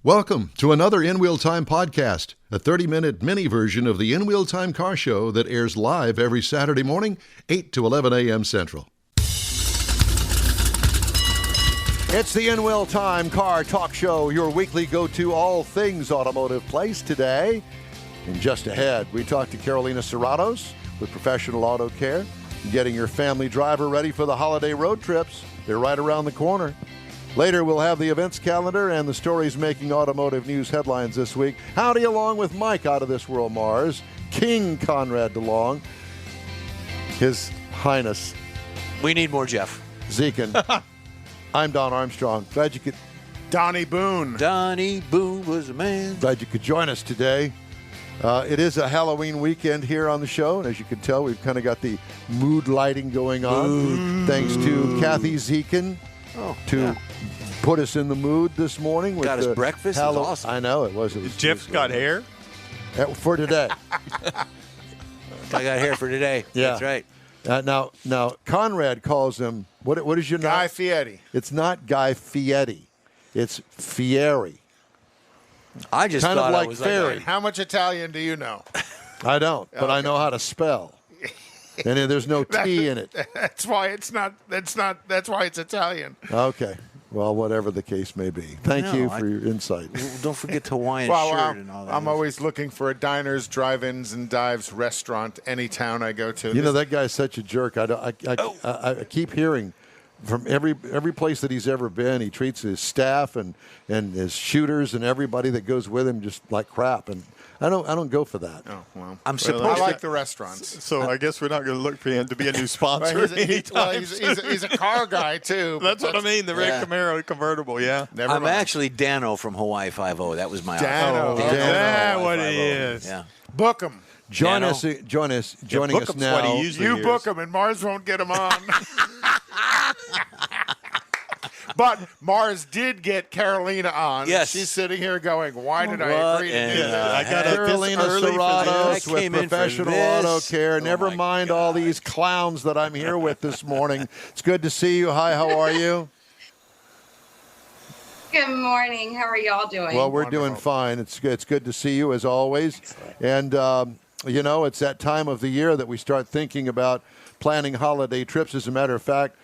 Welcome to another In Wheel Time podcast, a 30-minute mini version of the In Wheel Time car show that airs live every Saturday morning, 8 to 11 a.m. Central. It's the In Wheel Time car talk show, your weekly go-to all things automotive place today. And just ahead, we talk to Karolena Serratos with Professional Auto Care, getting your family driver ready for the holiday road trips. They're right around the corner. Later, we'll have the events calendar and the stories making automotive news headlines this week. Howdy along with Mike out of this world, Mars, King Conrad DeLong, His Highness. We need more Jeff. Zekin. I'm Don Armstrong. Glad you could. Donnie Boone. Donnie Boone was a man. Glad you could join us today. It is a Halloween weekend here on the show, and as you can tell, we've kind of got the mood lighting going on. Thanks to Kathy Zekin to put us in the mood this morning. With got us breakfast. It was awesome. I know it was. Jeff's got hair for today. I got hair for today. Yeah, that's right. Now Conrad calls him what is your name? Guy Fieri. It's not Guy Fieri. It's Fieri. I just kind thought of like I was fairy. like, How much Italian do you know? I don't, but I know how to spell. And there's no T in it. That's why it's not. That's why it's Italian. Okay. Well, whatever the case may be. Thank you for your insight. Don't forget Hawaiian Well, shirt and all that. I'm always looking for a diners, drive-ins, and dives restaurant any town I go to. You know, that guy's such a jerk. I keep hearing from every place that he's ever been, he treats his staff and his shooters and everybody that goes with him just like crap. And I don't go for that. Oh, well. I'm I supposed like to. the restaurants. So I guess we're not going to look for him to be a new sponsor. He's a car guy, too. That's what I mean, the red Camaro convertible, yeah. Never I'm mind. actually Dano from Hawaii 5-0. That was my Dano. office. Oh, is that from what Hawaii it 5-0. is? Yeah. Book him. Joining Yeah, us Bookham's now. what he usually You hears. book him, and Mars won't get him on. But Mars did get Karolena on. Yes. She's sitting here going, why did I What agree to in do the that? I got up this Karolena early for Serratos this. I with came in for Professional this. Auto Care. Oh, Never my mind all God. these clowns that I'm here with this morning. It's good to see you. Hi, how are you? Good morning. How are y'all doing? Well, we're Wonderful. doing fine. It's good to see you as always. And, it's that time of the year that we start thinking about planning holiday trips. As a matter of fact,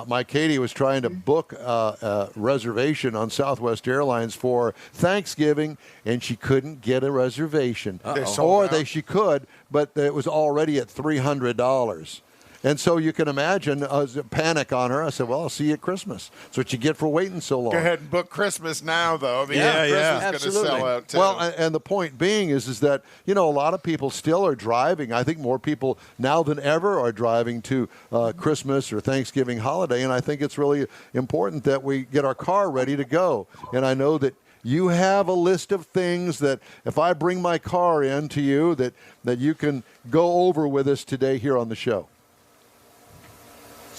my Katie was trying to book a reservation on Southwest Airlines for Thanksgiving, and she couldn't get a reservation. They're sold out. She could, but it was already at $300. And so you can imagine panic on her. I said, well, I'll see you at Christmas. That's what you get for waiting so long. Go ahead and book Christmas now, though. Because Yeah, Christmas yeah. is going to sell out, too. Well, and the point being is that, a lot of people still are driving. I think more people now than ever are driving to Christmas or Thanksgiving holiday, and I think it's really important that we get our car ready to go. And I know that you have a list of things that if I bring my car in to you that you can go over with us today here on the show.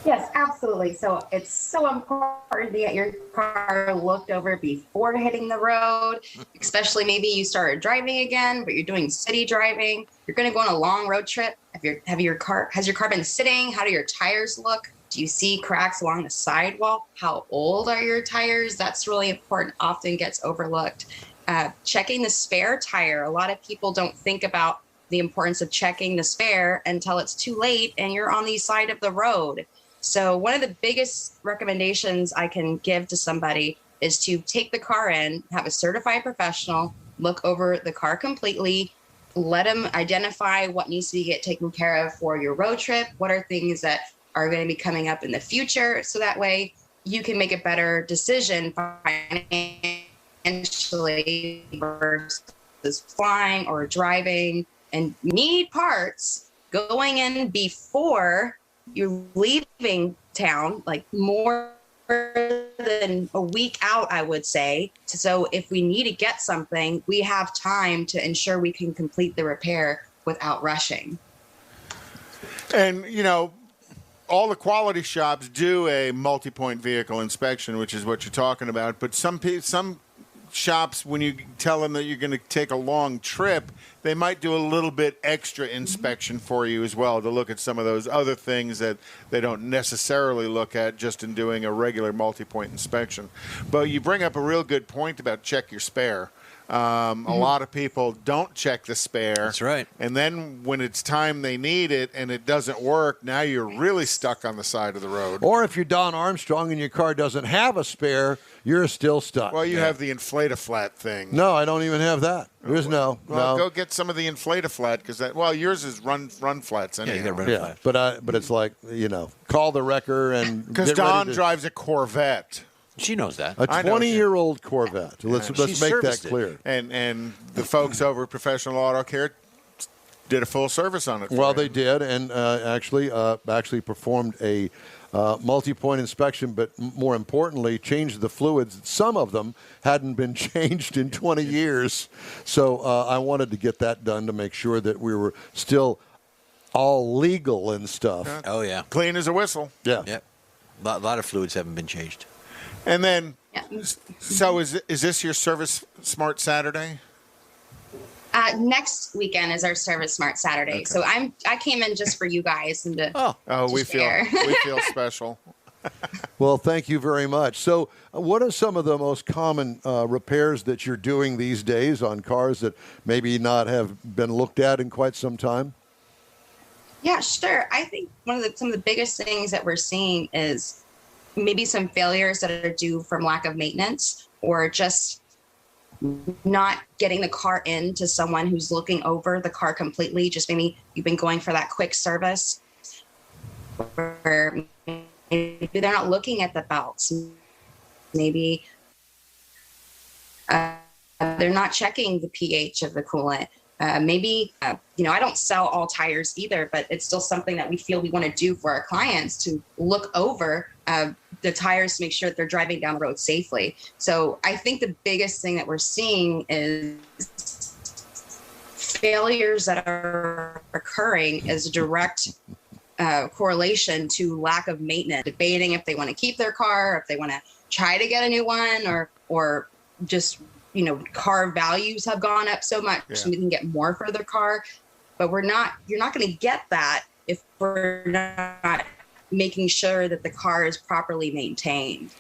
Yes, absolutely. So it's so important to get your car looked over before hitting the road, especially maybe you started driving again, but you're doing city driving. You're going to go on a long road trip. Has your car been sitting? How do your tires look? Do you see cracks along the sidewall? How old are your tires? That's really important. Often gets overlooked. Checking the spare tire. A lot of people don't think about the importance of checking the spare until it's too late and you're on the side of the road. So one of the biggest recommendations I can give to somebody is to take the car in, have a certified professional look over the car completely, let them identify what needs to get taken care of for your road trip, what are things that are going to be coming up in the future, so that way you can make a better decision financially versus flying or driving. And you need parts going in before you're leaving town, like more than a week out, I would say. So if we need to get something, we have time to ensure we can complete the repair without rushing. And, all the quality shops do a multi-point vehicle inspection, which is what you're talking about. But some shops, when you tell them that you're going to take a long trip, they might do a little bit extra inspection for you as well to look at some of those other things that they don't necessarily look at just in doing a regular multi-point inspection. But you bring up a real good point about check your spare. A lot of people don't check the spare. That's right. And then when it's time they need it and it doesn't work, now you're really stuck on the side of the road. Or if you're Don Armstrong and your car doesn't have a spare, you're still stuck. Well, you have the Inflate-A-Flat thing. No, I don't even have that. There's no. Go get some of the Inflate-A-Flat because yours is run flats anyway. Yeah, you got run flats. But it's like, call the wrecker and because Don drives a Corvette. She knows that. A 20-year-old Corvette. Let's make that clear. And the folks over at Professional Auto Care did a full service on it. They did, and actually performed a multi-point inspection, but more importantly, changed the fluids. Some of them hadn't been changed in 20 years. So I wanted to get that done to make sure that we were still all legal and stuff. Oh, yeah. Clean as a whistle. Yeah. Yep. A lot of fluids haven't been changed. And then, so is this your Service Smart Saturday? Next weekend is our Service Smart Saturday. Okay. So I came in just for you guys and we feel special. Well, thank you very much. So, what are some of the most common repairs that you're doing these days on cars that maybe not have been looked at in quite some time? Yeah, sure. I think some of the biggest things that we're seeing is maybe some failures that are due from lack of maintenance or just not getting the car in to someone who's looking over the car completely. Just maybe you've been going for that quick service, or maybe they're not looking at the belts. Maybe they're not checking the pH of the coolant. I don't sell all tires either, but it's still something that we feel we want to do for our clients, to look over the tires to make sure that they're driving down the road safely. So I think the biggest thing that we're seeing is failures that are occurring as a direct correlation to lack of maintenance, debating if they want to keep their car, if they want to try to get a new one, or just car values have gone up so much so we can get more for their car. But you're not going to get that if we're not making sure that the car is properly maintained.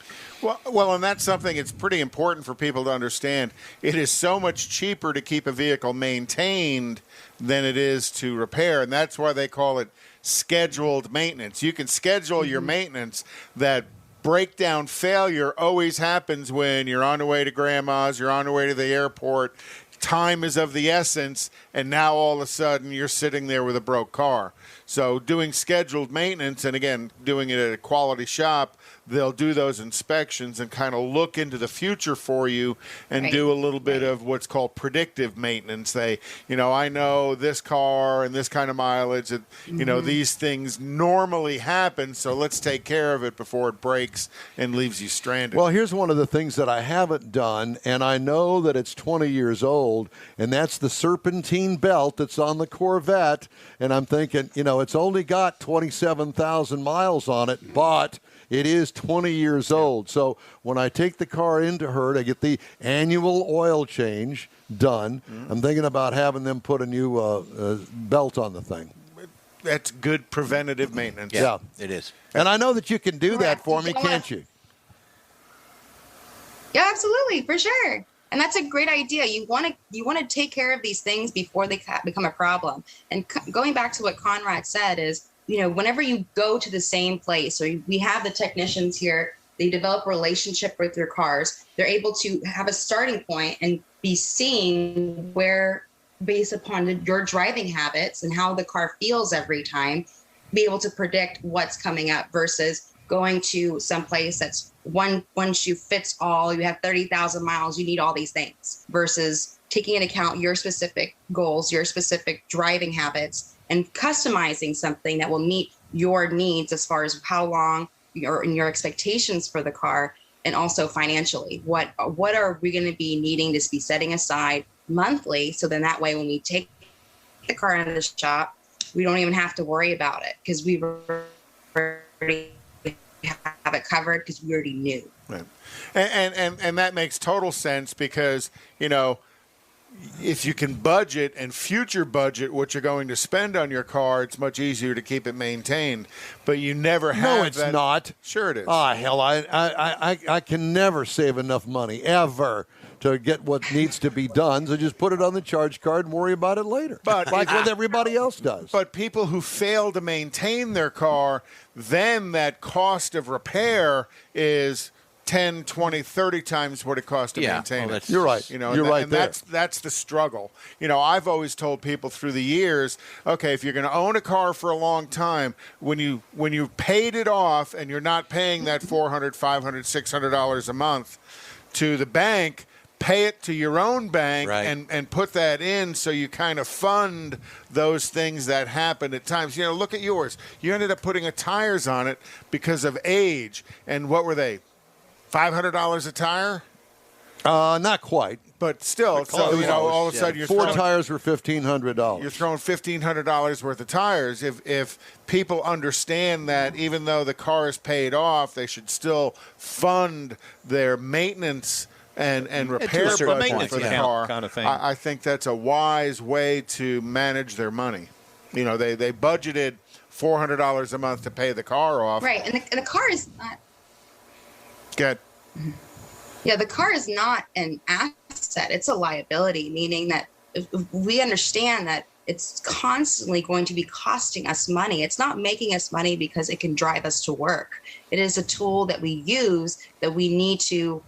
Well, and that's something it's pretty important for people to understand. It is so much cheaper to keep a vehicle maintained than it is to repair, and that's why they call it scheduled maintenance. You can schedule your maintenance. That breakdown failure always happens when you're on the way to grandma's, you're on the way to the airport, time is of the essence, and now all of a sudden you're sitting there with a broke car. So doing scheduled maintenance, and again, doing it at a quality shop, they'll do those inspections and kind of look into the future for you and do a little bit of what's called predictive maintenance. They, I know this car and this kind of mileage, that, these things normally happen, so let's take care of it before it breaks and leaves you stranded. Well, here's one of the things that I haven't done, and I know that it's 20 years old, and that's the serpentine belt that's on the Corvette. And I'm thinking, it's only got 27,000 miles on it, but it is 20 years old. So when I take the car into her to get the annual oil change done, I'm thinking about having them put a new belt on the thing. That's good preventative maintenance. Yeah, it is. And I know that you can do that for me, can't you? Yeah, absolutely, for sure. And that's a great idea. You want to take care of these things before they become a problem. And going back to what Conrad said is, whenever you go to the same place, or we have the technicians here, they develop a relationship with your cars. They're able to have a starting point and be seeing where, based upon your driving habits and how the car feels every time, be able to predict what's coming up versus going to some place that's one shoe fits all. You have 30,000 miles, you need all these things, versus taking into account your specific goals, your specific driving habits, and customizing something that will meet your needs as far as how long your expectations for the car, and also financially. What are we going to be needing to be setting aside monthly, so then that way when we take the car into the shop, we don't even have to worry about it because we already have it covered because we already knew. Right. And that makes total sense because, if you can budget and future budget what you're going to spend on your car, it's much easier to keep it maintained. But you never have No, it's that. not. Sure it is. Hell, I can never save enough money, ever, to get what needs to be done. So just put it on the charge card and worry about it later. But like what everybody else does. But people who fail to maintain their car, then that cost of repair is 10, 20, 30 times what it costs to maintain it. You're right. You're right there. That's the struggle. I've always told people through the years, okay, if you're going to own a car for a long time, when you paid it off and you're not paying that $400, $500, $600 a month to the bank, pay it to your own bank and put that in so you kind of fund those things that happen at times. Look at yours. You ended up putting tires on it because of age. And what were they? $500 a tire? Not quite. But still, all of a sudden you're 4 tires were $1,500. You're throwing $1,500 worth of tires. If people understand that even though the car is paid off, they should still fund their maintenance and repair budget for the car, kind of thing. I think that's a wise way to manage their money. They budgeted $400 a month to pay the car off. Right, and the car is not. Good. Yeah, the car is not an asset. It's a liability, meaning that we understand that it's constantly going to be costing us money. It's not making us money because it can drive us to work. It is a tool that we use that we need to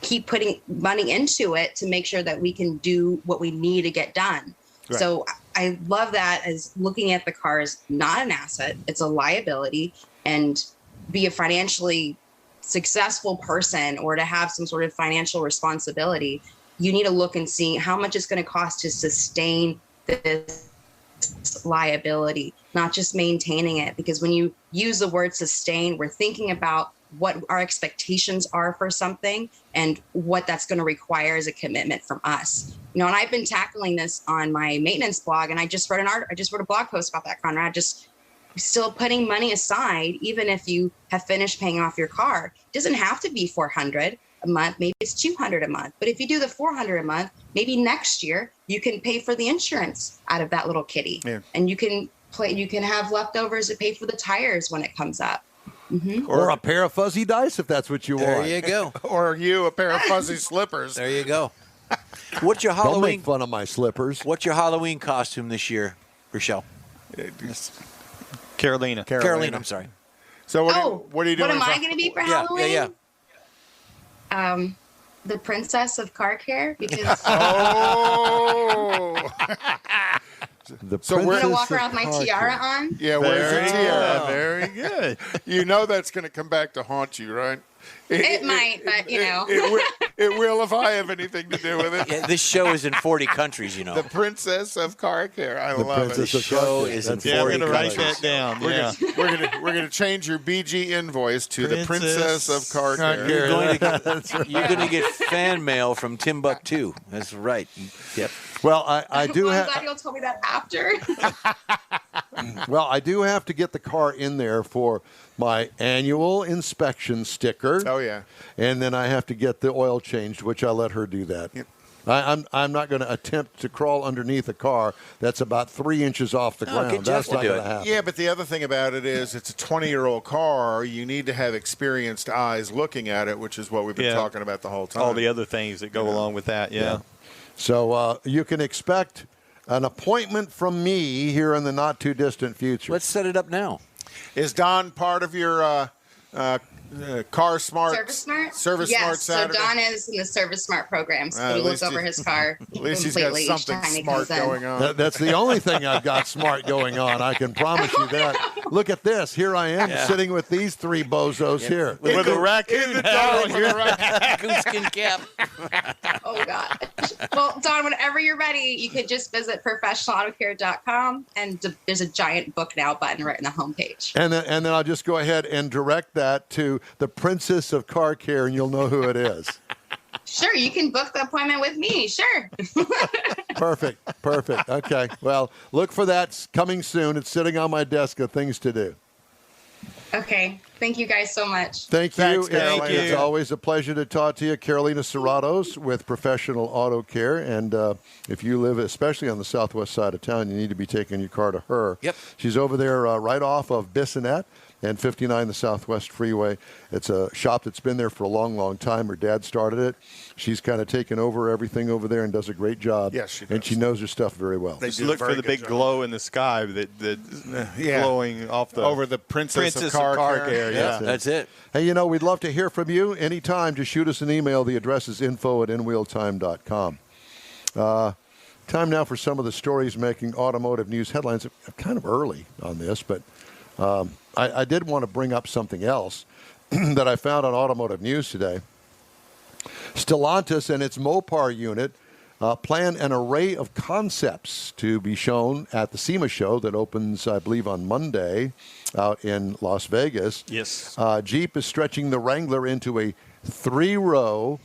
keep putting money into it to make sure that we can do what we need to get done. Right. So I love that as looking at the car as not an asset. It's a liability, and be a financially successful person or to have some sort of financial responsibility, you need to look and see how much it's going to cost to sustain this liability, not just maintaining it. Because when you use the word sustain, we're thinking about what our expectations are for something and what that's going to require as a commitment from us. And I've been tackling this on my maintenance blog, and I just wrote a blog post about that, Conrad. Just still putting money aside, even if you have finished paying off your car. It doesn't have to be $400 a month. Maybe it's $200 a month. But if you do the $400 a month, maybe next year you can pay for the insurance out of that little kitty, and you can have leftovers to pay for the tires when it comes up. Mm-hmm. Or a pair of fuzzy dice if that's what you want. There you go. Or a pair of fuzzy slippers. There you go. What's your Halloween? Don't make fun of my slippers. What's your Halloween costume this year, Rochelle? Karolena, I'm sorry. So what are you doing? What am I going to be for Halloween? Yeah. The princess of car care, because So we're going to walk around with my tiara on. Yeah, where's the tiara? Very good. That's going to come back to haunt you, right? It might, but It will if I have anything to do with it. Yeah, this show is in 40 countries, The princess of car care. I love it. This show is in 40 I'm going to write countries. that down. We're gonna change your BG invoice to the princess of car care. You're going to get fan mail from Timbuktu. That's right. Yep. Well, I do I'm have. glad you'll tell me that after. Well, I do have to get the car in there for my annual inspection sticker. Oh yeah. And then I have to get the oil changed, which I let her do that. Yep. I'm not going to attempt to crawl underneath a car that's about 3 inches off the ground. That's not going to happen. Yeah, but the other thing about it is it's a 20-year-old car. You need to have experienced eyes looking at it, which is what we've been talking about the whole time. All the other things that go along with that, yeah. So you can expect an appointment from me here in the not-too-distant future. Let's set it up now. Is Don part of your Car Smart? Service Smart? Service Smart Saturday? So Don is in the Service Smart program, so he looks over his car At least he's got something smart going on. That's the only thing I've got smart going on. I can promise you that. Look at this. Here I am sitting with these 3 bozos here. With a raccoon hat on your Raccoon skin cap. Oh, God. Well, Don, whenever you're ready, you could just visit professionalautocare.com, and there's a giant book now button right in the homepage. And then I'll just go ahead and direct that to the princess of car care, and you'll know who it is. Sure, you can book the appointment with me. Sure. Perfect. Okay. Well, look for that. It's coming soon. It's sitting on my desk of things to do. Okay. Thank you guys so much. Thank you. Thanks, Carolina. It's always a pleasure to talk to you. Karolena Serratos with Professional Auto Care. And if you live especially on the southwest side of town, you need to be taking your car to her. Yep. She's over there right off of Bissonnette and 59, the Southwest Freeway. It's a shop that's been there for a long, long time. Her dad started it. She's kind of taken over everything over there and does a great job. Yes, she And does. she knows her stuff very well. They Just do a look for very the good big job. glow in the sky that Yeah. glowing off the Over the Princess of Car Care. Yeah. That's it. Hey, we'd love to hear from you anytime. Just shoot us an email. The address is info@inwheeltime.com. Time now for some of the stories making automotive news headlines. I'm kind of early on this, but I did want to bring up something else that I found on Automotive News today. Stellantis and its Mopar unit plan an array of concepts to be shown at the SEMA show that opens, I believe, on Monday out in Las Vegas. Yes. Jeep is stretching the Wrangler into a 3-row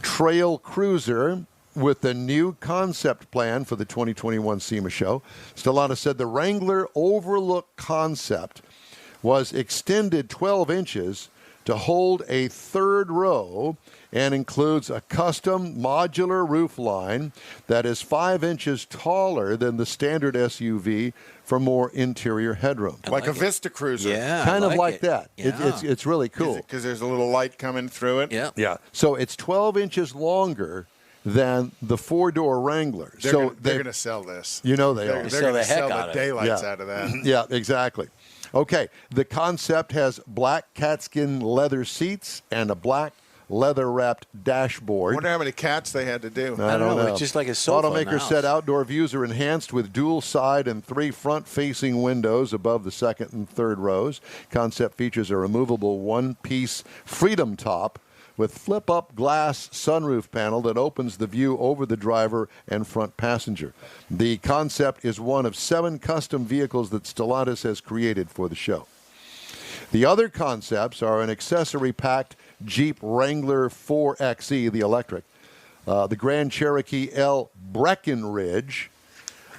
trail cruiser with the new concept plan for the 2021 SEMA show. Stellantis said the Wrangler Overlook concept was extended 12 inches to hold a third row and includes a custom modular roofline that is 5 inches taller than the standard SUV for more interior headroom. Like a Vista Cruiser. Yeah. Kind of I like it. that. Yeah. It's really cool. Because there's a little light coming through it. Yeah. Yeah. So it's 12 inches longer than the 4-door Wrangler. They're So going they're to sell this. You know they They're, are. they're Sell going the to heck sell out the of it. daylights Yeah. out of that. Yeah, exactly. Okay, the concept has black catskin leather seats and a black leather-wrapped I dashboard. wonder how many cats they had to do. I don't know. It's just like a sofa in the Automakers said house. outdoor views are enhanced with dual side and 3 front-facing windows above the second and third rows. Concept features a removable one-piece Freedom top with flip-up glass sunroof panel that opens the view over the driver and front passenger. The concept is one of 7 custom vehicles that Stellantis has created for the show. The other concepts are an accessory-packed Jeep Wrangler 4xe, the electric, the Grand Cherokee L Breckenridge,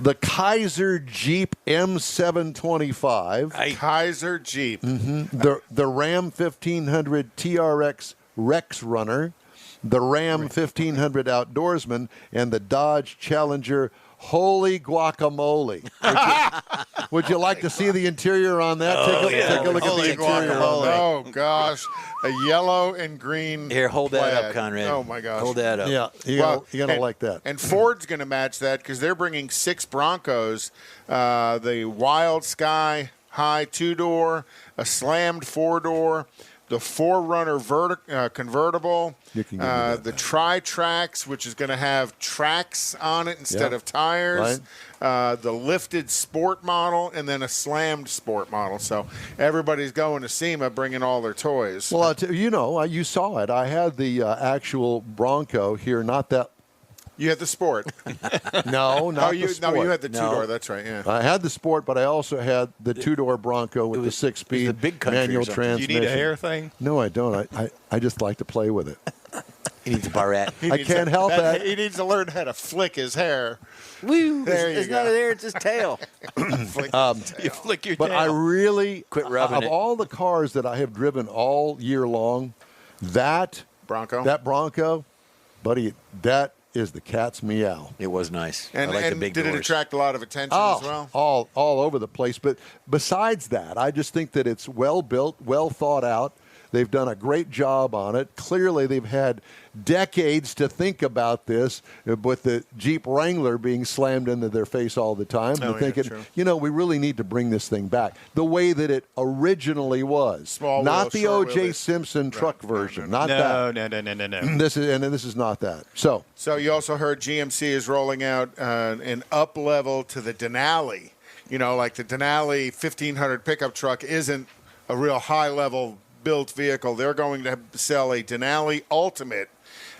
the Kaiser Jeep M725, Kaiser Jeep. the Ram 1500 TRX Rex Runner, the Ram 1500 Outdoorsman, and the Dodge Challenger Holy Guacamole. Would you like to see the interior on that? Take a look at the interior on that. Oh, gosh. A yellow and green. Here, hold that plaid. up, Conrad. Oh, my gosh. Hold that up. Yeah, you're going to like that. And Ford's going to match that because they're bringing 6 Broncos, the Wild Sky High 2-door, a slammed 4-door, the 4Runner convertible, You can give me that the back. Tri-Trax, which is going to have tracks on it instead of tires, the lifted sport model, and then a slammed sport model. So everybody's going to SEMA bringing all their toys. Well, you saw it. I had the actual Bronco here, not that. You had the sport. No, not the Sport. you had the No. 2-door. That's right, yeah. I had the Sport, but I also had the 2-door Bronco with the was 6-speed the big country or manual something. Do you transmission. need a hair thing? No, I don't. I just like to play with it. He needs a barrette. He I needs can't help that. He needs to learn how to flick his hair. Woo! There you It's go. not there. It's his tail. Flick You flick your But tail. I really, Quit rubbing of it. all the cars that I have driven all year long, that Bronco, buddy, that is the cat's meow. It was nice. And, I like the and big did it doors. attract a lot of attention as well? all over the place. But besides that, I just think that it's well built, well thought out. They've done a great job on it. Clearly, they've had decades to think about this, with the Jeep Wrangler being slammed into their face all the time. Oh, They're yeah, thinking, true. we really need to bring this thing back the way that it originally was. Small not wheel, the short O.J. wheel. Simpson truck version. Not no, that. no. This is not that. So So you also heard GMC is rolling out an up level to the Denali. Like the Denali 1500 pickup truck isn't a real high level built vehicle. They're going to sell a Denali Ultimate,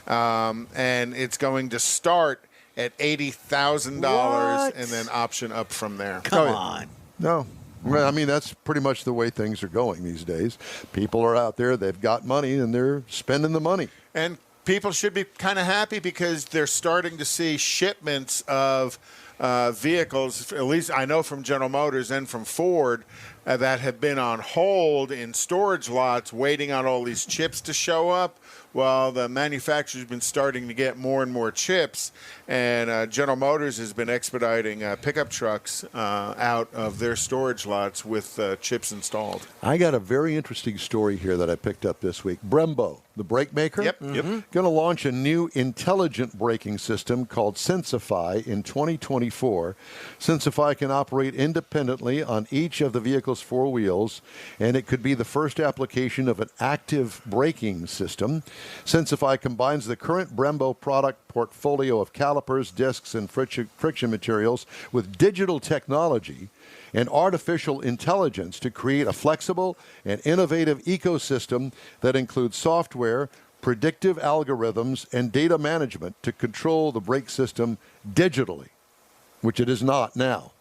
and it's going to start at $80,000 What? and then option up from there. Come on. No. Well, I mean, that's pretty much the way things are going these days. People are out there, they've got money, and they're spending the money. And people should be kind of happy because they're starting to see shipments of vehicles, at least I know from General Motors and from Ford, that have been on hold in storage lots waiting on all these chips to show up. Well, the manufacturer's been starting to get more and more chips, and General Motors has been expediting pickup trucks out of their storage lots with chips installed. I got a very interesting story here that I picked up this week. Brembo, the brake maker, Yep. going to launch a new intelligent braking system called Sensify in 2024. Sensify can operate independently on each of the vehicle's four wheels, and it could be the first application of an active braking system. Sensify combines the current Brembo product portfolio of calipers, discs, and friction materials with digital technology and artificial intelligence to create a flexible and innovative ecosystem that includes software, predictive algorithms, and data management to control the brake system digitally, which it is not now.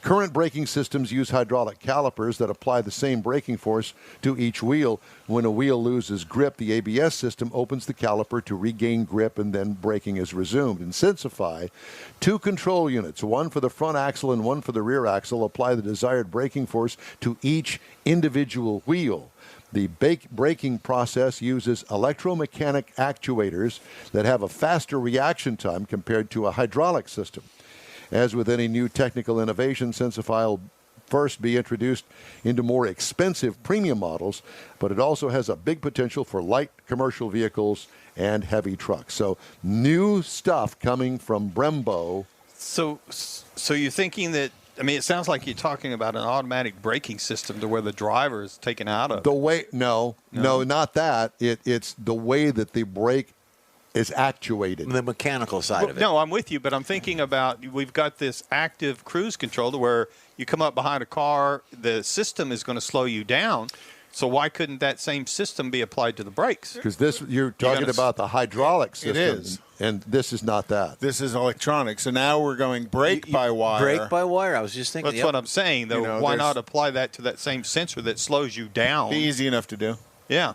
Current braking systems use hydraulic calipers that apply the same braking force to each wheel. When a wheel loses grip, the ABS system opens the caliper to regain grip, and then braking is resumed. In Sensify, two control units, one for the front axle and one for the rear axle, apply the desired braking force to each individual wheel. The braking process uses electromechanic actuators that have a faster reaction time compared to a hydraulic system. As with any new technical innovation, Sensify will first be introduced into more expensive premium models, but it also has a big potential for light commercial vehicles and heavy trucks. So new stuff coming from Brembo. So you're thinking that, I mean, it sounds like you're talking about an automatic braking system to where the driver is taken out of. No, not that. It's the way that the brake is actuated. The mechanical side of it. No, I'm with you, but I'm thinking about we've got this active cruise control to where you come up behind a car, the system is going to slow you down. So why couldn't that same system be applied to the brakes? Because you're talking about the hydraulic system. It is. And this is not that. This is electronic. So now we're going brake by wire. Brake by wire. I was just thinking. That's what I'm saying, though. You know, why not apply that to that same sensor that slows you down? Be easy enough to do. Yeah.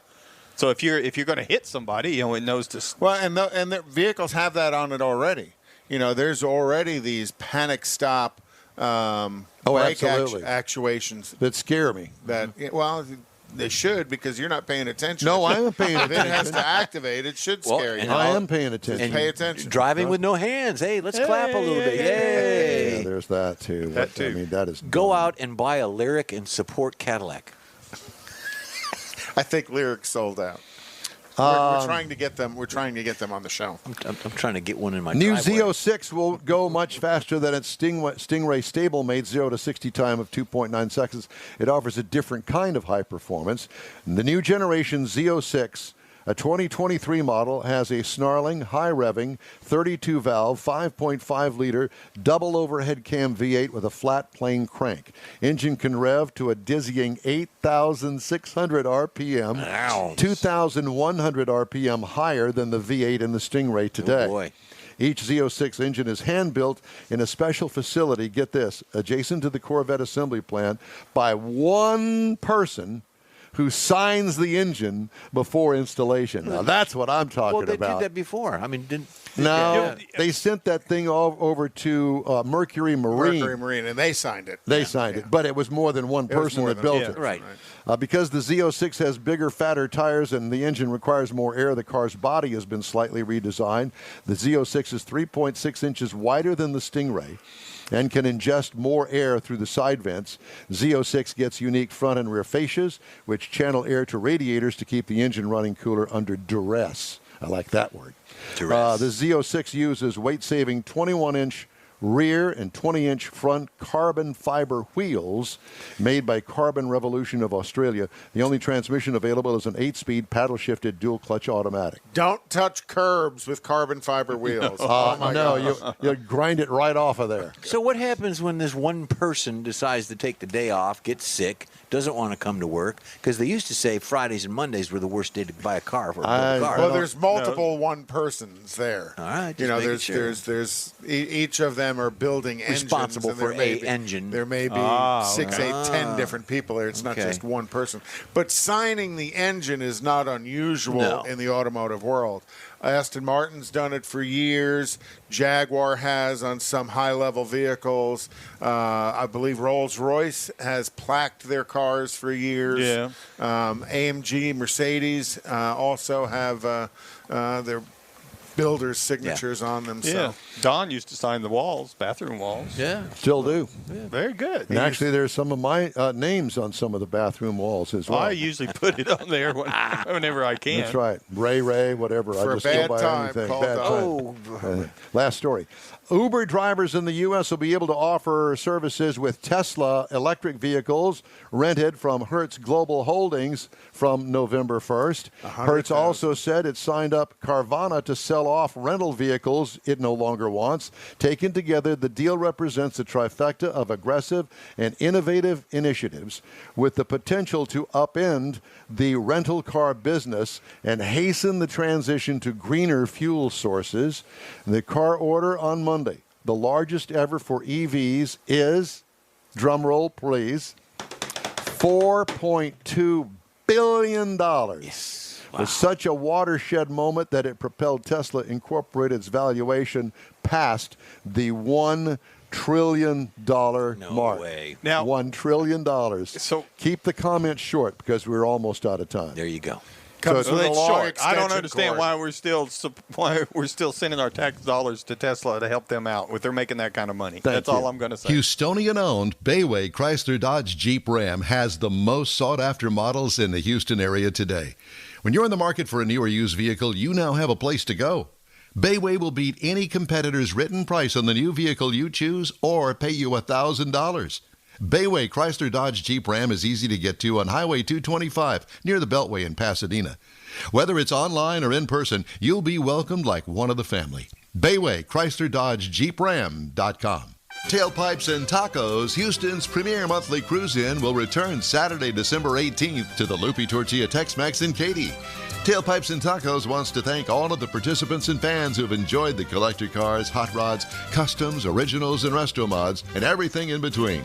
So if you're going to hit somebody, it knows to. Well, and the vehicles have that on it already. There's already these panic stop brake actuations that scare me. They should, because you're not paying attention. No, I am paying attention. If it has to activate, it should scare you. I am paying attention. And pay attention. Driving with no hands. Hey, let's clap a little bit. Yay! Yeah, there's that too. I mean, that is Go out and buy a Lyric and support Cadillac. I think Lyric sold out. We're trying to get them. We're trying to get them on the show. I'm trying to get one in my New driveway. Z06 will go much faster than its Stingray stablemate 0 to 60 time of 2.9 seconds. It offers a different kind of high performance. The new generation Z06, a 2023 model, has a snarling, high-revving, 32-valve, 5.5-liter, double overhead cam V8 with a flat plane crank. Engine can rev to a dizzying 8,600 RPM, Ouch. 2,100 RPM higher than the V8 in the Stingray today. Oh, boy. Each Z06 engine is hand-built in a special facility, get this, adjacent to the Corvette assembly plant by one person who signs the engine before installation. Now, that's what I'm talking about. Well, they did that before. I mean, they sent that thing all over to Mercury Marine. And they signed it. They signed it, but it was more than one person that built it. Right. Because the Z06 has bigger, fatter tires and the engine requires more air, the car's body has been slightly redesigned. The Z06 is 3.6 inches wider than the Stingray and can ingest more air through the side vents. Z06 gets unique front and rear fascias, which channel air to radiators to keep the engine running cooler under duress. I like that word. Duress. The Z06 uses weight-saving 21-inch rear and 20-inch front carbon fiber wheels made by Carbon Revolution of Australia. The only transmission available is an 8-speed paddle-shifted dual-clutch automatic. Don't touch curbs with carbon fiber wheels. God. You'll grind it right off of there. So what happens when this one person decides to take the day off, gets sick, doesn't want to come to work? Because they used to say Fridays and Mondays were the worst day to buy a car for a car. Well, there's multiple one persons there. All right, there's each of them them are building engines. Responsible and there for may a be- engine. There may be 6, 8, 10 different people there. It's not Okay. just one person. But signing the engine is not unusual No. in the automotive world. Aston Martin's done it for years. Jaguar has on some high-level vehicles. I believe Rolls-Royce has plaqued their cars for years. Yeah. AMG, Mercedes also have their builders' signatures on them. Yeah. So. Don used to sign the walls, bathroom walls. Yeah. Still do. Very good. And actually, there's some of my names on some of the bathroom walls as well. I usually put it on there whenever I can. That's right. Ray, whatever. For I a just bad go by time, anything. call Bad Don. time. Last story. Uber drivers in the U.S. will be able to offer services with Tesla electric vehicles rented from Hertz Global Holdings from November 1st. Hertz also said it signed up Carvana to sell off rental vehicles it no longer wants. Taken together, the deal represents a trifecta of aggressive and innovative initiatives with the potential to upend the rental car business and hasten the transition to greener fuel sources. The car order on Monday, the largest ever for EVs, is, drumroll please, $4.2 billion. Yes. Wow. Was such a watershed moment that it propelled Tesla Incorporated's valuation past the $1 trillion mark. Way. Now, $1 trillion. So keep the comments short because we're almost out of time. There you go. Comes So with a it's long short. I extension don't understand cord. why we're still sending our tax dollars to Tesla to help them out if they're making that kind of money. Thank That's you. all I'm going to say. Houstonian-owned Bayway Chrysler Dodge Jeep Ram has the most sought-after models in the Houston area today. When you're in the market for a new or used vehicle, you now have a place to go. Bayway will beat any competitor's written price on the new vehicle you choose or pay you $1,000. Bayway Chrysler Dodge Jeep Ram is easy to get to on Highway 225 near the Beltway in Pasadena. Whether it's online or in person, you'll be welcomed like one of the family. Bayway Chrysler Dodge Jeep Ram.com. Tailpipes and Tacos, Houston's premier monthly cruise-in, will return Saturday, December 18th to the Lupi Tortilla Tex-Mex in Katy. Tailpipes and Tacos wants to thank all of the participants and fans who've enjoyed the collector cars, hot rods, customs, originals, and resto mods, and everything in between.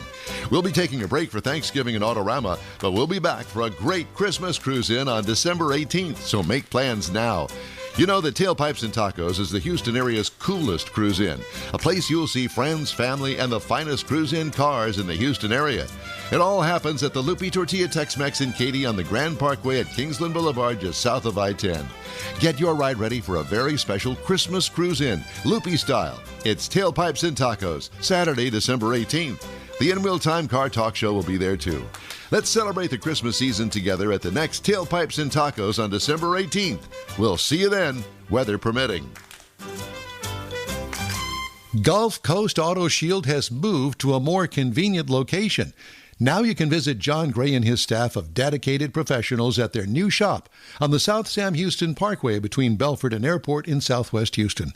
We'll be taking a break for Thanksgiving and Autorama, but we'll be back for a great Christmas cruise-in on December 18th, so make plans now. You know that Tailpipes and Tacos is the Houston area's coolest cruise-in, a place you'll see friends, family, and the finest cruise-in cars in the Houston area. It all happens at the Lupi Tortilla Tex-Mex in Katy on the Grand Parkway at Kingsland Boulevard, just south of I-10. Get your ride ready for a very special Christmas cruise-in, Lupi style. It's Tailpipes and Tacos, Saturday, December 18th. The In-Wheel Time Car Talk Show will be there too. Let's celebrate the Christmas season together at the next Tailpipes and Tacos on December 18th. We'll see you then, weather permitting. Gulf Coast Auto Shield has moved to a more convenient location. Now you can visit John Gray and his staff of dedicated professionals at their new shop on the South Sam Houston Parkway between Belford and Airport in Southwest Houston.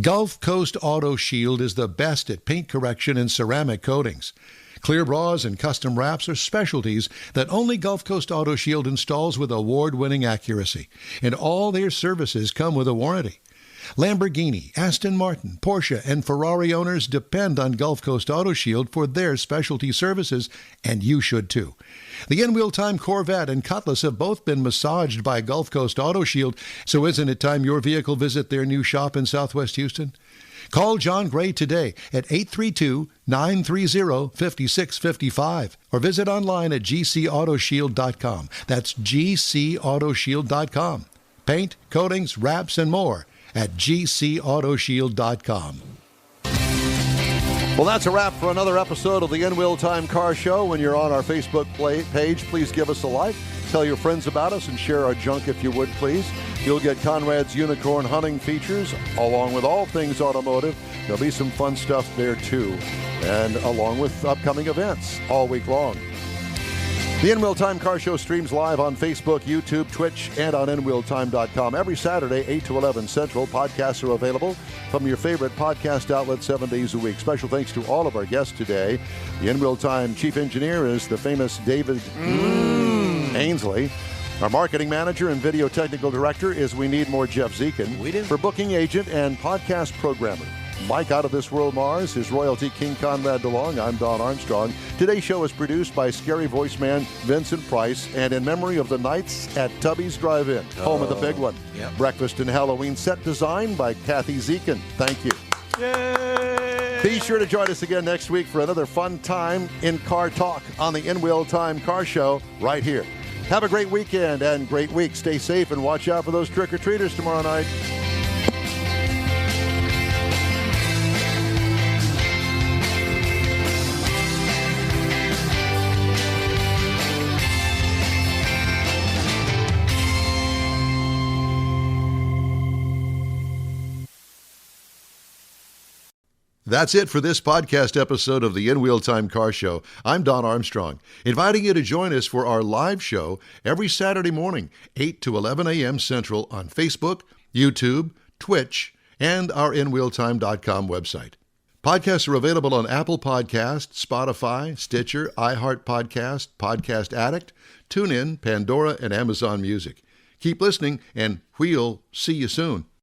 Gulf Coast Auto Shield is the best at paint correction and ceramic coatings. Clear bras and custom wraps are specialties that only Gulf Coast Auto Shield installs with award-winning accuracy, and all their services come with a warranty. Lamborghini, Aston Martin, Porsche, and Ferrari owners depend on Gulf Coast Auto Shield for their specialty services, and you should too. The In-Wheel Time Corvette and Cutlass have both been massaged by Gulf Coast Auto Shield, so isn't it time your vehicle visit their new shop in Southwest Houston? Call John Gray today at 832-930-5655 or visit online at gcautoshield.com. That's gcautoshield.com. Paint, coatings, wraps, and more at gcautoshield.com. Well, that's a wrap for another episode of the In-Wheel Time Car Show. When you're on our Facebook page, please give us a like. Tell your friends about us and share our junk if you would, please. You'll get Conrad's Unicorn Hunting features, along with all things automotive. There'll be some fun stuff there, too, and along with upcoming events all week long. The In-Wheel Time Car Show streams live on Facebook, YouTube, Twitch, and on InWheelTime.com every Saturday, 8 to 11 Central. Podcasts are available from your favorite podcast outlet 7 days a week. Special thanks to all of our guests today. The In-Wheel Time Chief Engineer is the famous David Ainsley. Our marketing manager and video technical director is We Need More Jeff Zekin. We do. For booking agent and podcast programmer, Mike Out of This World Mars, his royalty King Conrad DeLong, I'm Don Armstrong. Today's show is produced by scary voice man Vincent Price, and in memory of the nights at Tubby's Drive-In, home of the big one. Yep. Breakfast and Halloween set design by Kathy Zekin. Thank you. Yay! Be sure to join us again next week for another fun time in car talk on the In Wheel Time Car Show right here. Have a great weekend and great week. Stay safe and watch out for those trick-or-treaters tomorrow night. That's it for this podcast episode of the In Wheel Time Car Show. I'm Don Armstrong, inviting you to join us for our live show every Saturday morning, 8 to 11 a.m. Central on Facebook, YouTube, Twitch, and our InWheelTime.com website. Podcasts are available on Apple Podcasts, Spotify, Stitcher, iHeart Podcast, Podcast Addict, TuneIn, Pandora, and Amazon Music. Keep listening, and we'll see you soon.